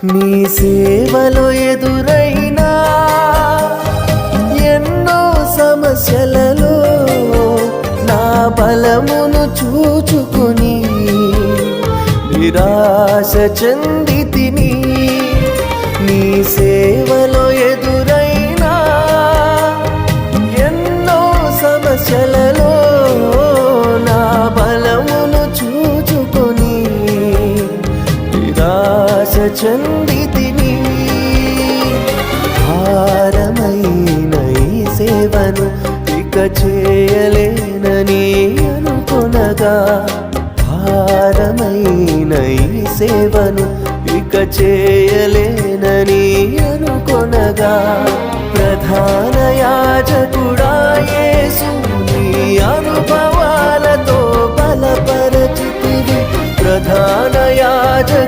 నీ సేవలో ఎదురైనా ఎన్నో సమస్యలలో నా బలమును చూచుకుని నిరాశ చెందితిని. నీ సేవలో ఎదురైనా ఎన్నో సమస్యలలో నా బలమును చూచుకుని నిరాశ చెందితిని. భారమైన ఈ సేవను ఇక చేయలేనని అనుకొనగా, భారమైన ఈ సేవను ఇక చేయలేనని అనుకొనగా, ప్రధాన యాజకుడా యేసు నీ అనుభవాలతో బలపరచితివి. ప్రధాన యాజకుడా